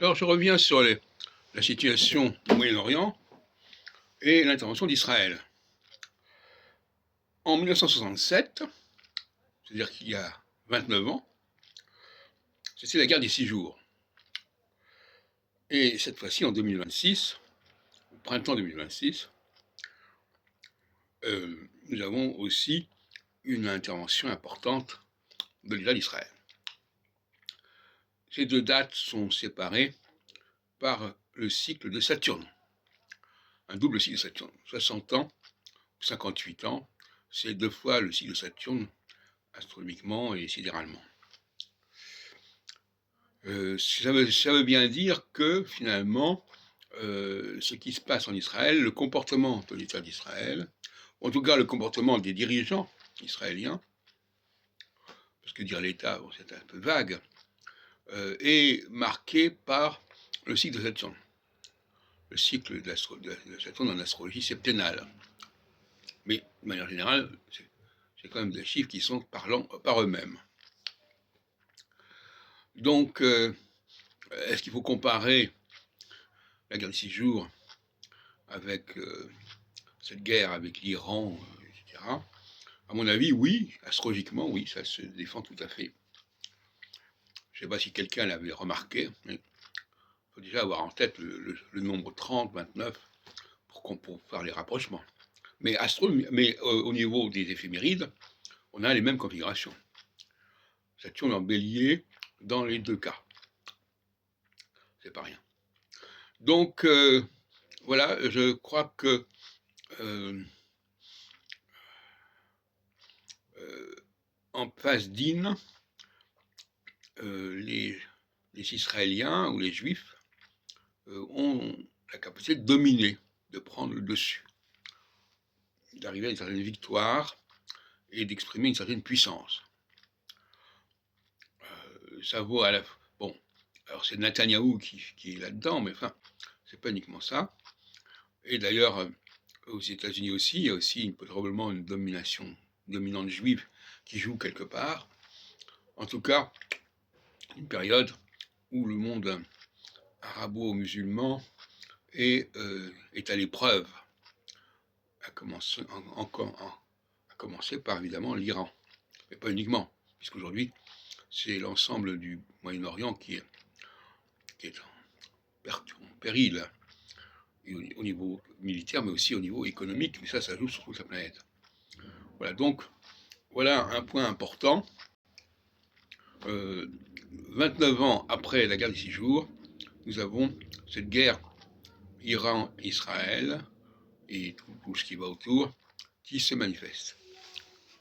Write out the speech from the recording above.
Alors je reviens sur la situation au Moyen-Orient et l'intervention d'Israël. En 1967, c'est-à-dire qu'il y a 29 ans, c'était la guerre des 6 jours. Et cette fois-ci, en 2026, au printemps 2026, nous avons aussi une intervention importante de l'État d'Israël. Ces deux dates sont séparées par le cycle de Saturne, un double cycle de Saturne, 60 ans, 58 ans, c'est 2 fois le cycle de Saturne astronomiquement et sidéralement. Ça veut bien dire que finalement, ce qui se passe en Israël, le comportement de l'État d'Israël, en tout cas le comportement des dirigeants israéliens, parce que dire l'État, bon, c'est un peu vague, est marqué par le cycle de Saturne. Le cycle de Saturne en astrologie septennale. Mais de manière générale, c'est quand même des chiffres qui sont parlants par eux-mêmes. Donc, est-ce qu'il faut comparer la guerre de 6 jours avec cette guerre avec l'Iran, etc. À mon avis, oui, astrologiquement, oui, ça se défend tout à fait. Je ne sais pas si quelqu'un l'avait remarqué, mais il faut déjà avoir en tête le nombre 30, 29 pour faire les rapprochements. Mais, au niveau des éphémérides, on a les mêmes configurations. Saturne en bélier dans les deux cas. C'est pas rien. Donc, voilà, je crois que en phase d'In, les Israéliens ou les Juifs ont la capacité de dominer, de prendre le dessus, d'arriver à une certaine victoire et d'exprimer une certaine puissance. Ça vaut à la... Bon, alors c'est Netanyahou qui est là-dedans, mais enfin, c'est pas uniquement ça. Et d'ailleurs, aux États-Unis aussi, il y a aussi probablement une dominante juive qui joue quelque part. En tout cas, une période où le monde arabo-musulman est à l'épreuve, à commencer par évidemment l'Iran, mais pas uniquement, puisqu'aujourd'hui c'est l'ensemble du Moyen-Orient qui est en péril, au niveau militaire, mais aussi au niveau économique, mais ça joue sur toute la planète. Voilà, donc, voilà un point important. 29 ans après la guerre des 6 jours, nous avons cette guerre Iran-Israël et tout ce qui va autour qui se manifeste.